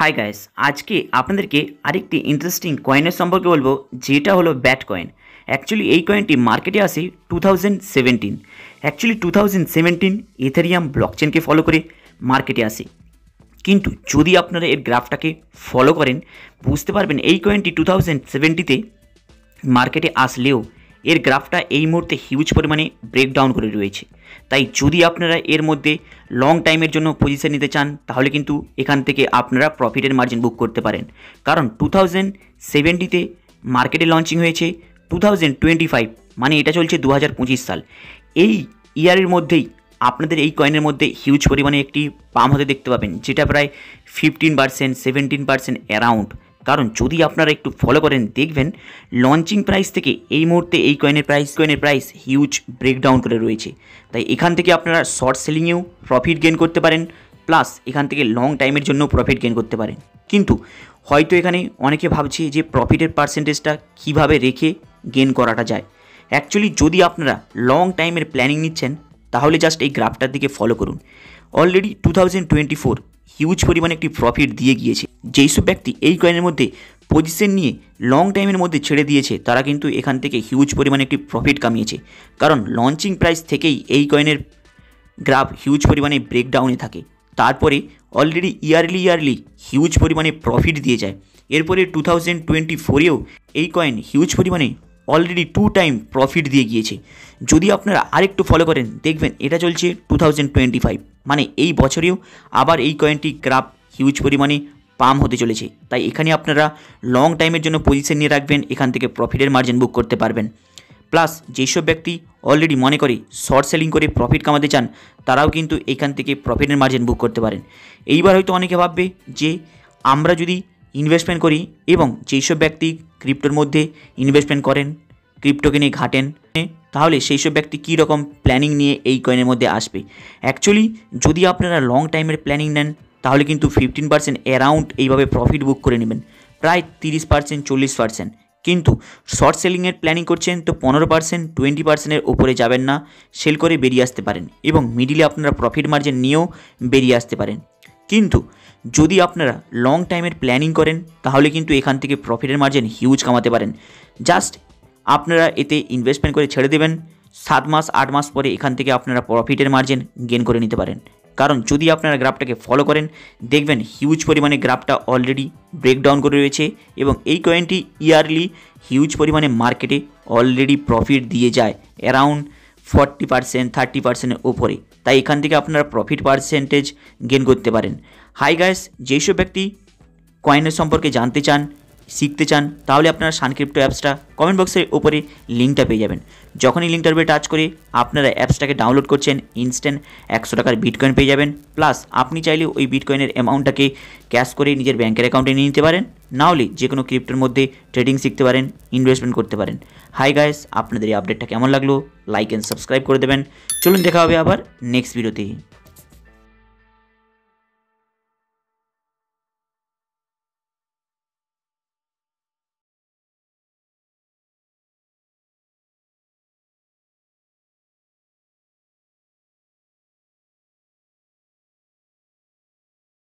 Hi guys, আজকে আপনাদেরকে আরেকটি ইন্টারেস্টিং কয়েনের সম্পর্কে বলবো, যেটা হলো ব্যাট কয়েন। অ্যাকচুয়ালি এই কয়েনটি মার্কেটে আসে 2017। অ্যাকচুয়ালি 2017 ইথেরিয়াম ব্লকচেনকে ফলো করে মার্কেটে আসে। কিন্তু যদি আপনারা এর গ্রাফটাকে ফলো করেন বুঝতে পারবেন এই কয়েনটি 2070-তে মার্কেটে আসলেও এর গ্রাফটা এই মুহূর্তে হিউজ পরিমাণে ব্রেকডাউন করে রয়েছে। তাই যদি আপনারা এর মধ্যে লং টাইমের জন্য পজিশন নিতে চান তাহলে কিন্তু এখান থেকে আপনারা প্রফিটের মার্জিন বুক করতে পারেন, কারণ 2070-তে মার্কেটে লঞ্চিং হয়েছে 2025, মানে এটা চলছে 2025 সাল। এই ইয়ারের মধ্যেই আপনাদের এই কয়েনের মধ্যে হিউজ পরিমাণে একটি পাম্প হতে দেখতে পাবেন, যেটা প্রায় 15%, 17% অ্যারাউন্ড। কারণ যদি আপনারা একটু ফলো করেন দেখবেন লঞ্চিং প্রাইস থেকে এই মুহূর্তে এই কয়েনের প্রাইস হিউজ ব্রেকডাউন করে রয়েছে। তাই এখান থেকে আপনারা শর্ট সেলিংয়েও প্রফিট গেন করতে পারেন, প্লাস এখান থেকে লং টাইমের জন্য প্রফিট গেন করতে পারেন। কিন্তু হয়তো এখানে অনেকে ভাবছে যে প্রফিটের পার্সেন্টেজটা কীভাবে রেখে গেন করাটা যায়। অ্যাকচুয়ালি যদি আপনারা লং টাইমের প্ল্যানিং নিচ্ছেন তাহলে জাস্ট এই গ্রাফটার দিকে ফলো করুন। অলরেডি 2024 হিউজ পরিমাণে একটি প্রফিট দিয়ে গিয়েছে। যেই সব ব্যক্তি এই কয়েনের মধ্যে পজিশন নিয়ে লং টাইমের মধ্যে ছেড়ে দিয়েছে তারা কিন্তু এখান থেকে হিউজ পরিমাণে একটি প্রফিট কামিয়েছে, কারণ লঞ্চিং প্রাইস থেকেই এই কয়েনের গ্রাফ হিউজ পরিমাণে ব্রেকডাউনে থাকে। তারপরে অলরেডি ইয়ারলি হিউজ পরিমাণে প্রফিট দিয়ে যায়। এরপরে 2024-এও এই কয়েন হিউজ পরিমাণে অলরেডি 2 টাইম প্রফিট দিয়ে গিয়েছে। যদি আপনারা আরেকটু ফলো করেন দেখবেন এটা চলছে 2025, মানে এই বছরেও আবার এই কয়েনটি গ্রাফ হিউজ পরিমাণে পাম্প হতে চলেছে। তাই এখানে আপনারা লং টাইমের জন্য পজিশন নিয়ে রাখবেন, এখান থেকে প্রফিটের মার্জিন বুক করতে পারবেন। প্লাস যেসব ব্যক্তি অলরেডি মনে করে শর্ট সেলিং করে প্রফিট কামাতে চান তারাও কিন্তু এখান থেকে প্রফিটের মার্জিন বুক করতে পারেন। এইবার হয়তো অনেকে ভাববে যে আমরা যদি ইনভেস্টমেন্ট করি এবং যেসব ব্যক্তি ক্রিপ্টোর মধ্যে ইনভেস্টমেন্ট করেন, ক্রিপ্টোকে নিয়ে ঘাটেন, তাহলে সেই সব ব্যক্তি কী রকম প্ল্যানিং নিয়ে এই কয়েনের মধ্যে আসবে। অ্যাকচুয়ালি যদি আপনারা লং টাইমের প্ল্যানিং নেন তাহলে কিন্তু 15% অ্যারাউন্ড এইভাবে প্রফিট বুক করে নেবেন, প্রায় 30%, 40%। কিন্তু শর্ট সেলিংয়ের প্ল্যানিং করছেন তো 15%, 20%-এর ওপরে যাবেন না, সেল করে বেরিয়ে আসতে পারেন এবং মিডিলে আপনারা প্রফিট মার্জিন নিয়েও বেরিয়ে আসতে পারেন। কিন্তু যদি আপনারা লং টাইমের প্ল্যানিং করেন তাহলে কিন্তু এখান থেকে প্রফিটের মার্জিন হিউজ কামাতে পারেন। জাস্ট আপনারা এতে ইনভেস্টমেন্ট করে ছেড়ে দেবেন, 7 মাস 8 মাস পরে এখান থেকে আপনারা প্রফিটের মার্জিন গেন করে নিতে পারেন। কারণ যদি আপনারা গ্রাফটাকে ফলো করেন দেখবেন হিউজ পরিমাণে গ্রাফটা অলরেডি ব্রেকডাউন করে রয়েছে এবং এই কয়েনটি ইয়ারলি হিউজ পরিমাণে মার্কেটে অলরেডি প্রফিট দিয়ে যায় অ্যারাউন্ড 40%, 30%-এর ওপরে। তাই এখান থেকে আপনারা প্রফিট পার্সেন্টেজ গেন করতে পারেন। হাই গাইস, যেসব ব্যক্তি কয়েনের সম্পর্কে জানতে চান, শিখতে চান, তাহলে আপনারা সান ক্রিপ্টো অ্যাপসটা কমেন্ট বক্সের ওপরে লিঙ্কটা পেয়ে যাবেন। যখনই লিঙ্কটার উপরে টাচ করে আপনারা অ্যাপসটাকে ডাউনলোড করছেন ইনস্ট্যান্ট 100 টাকার বিটকয়েন পেয়ে যাবেন। প্লাস আপনি চাইলে ওই বিটকয়েনের অ্যামাউন্টটাকে ক্যাশ করে নিজের ব্যাঙ্কের অ্যাকাউন্টে নিয়ে নিতে পারেন, না হলে যে কোনো ক্রিপ্টোর মধ্যে ট্রেডিং শিখতে পারেন, ইনভেস্টমেন্ট করতে পারেন। হাই গাইস, আপনাদের এই আপডেটটা কেমন লাগলো লাইক অ্যান্ড সাবস্ক্রাইব করে দেবেন। চলুন দেখা হবে আবার নেক্সট ভিডিওতে।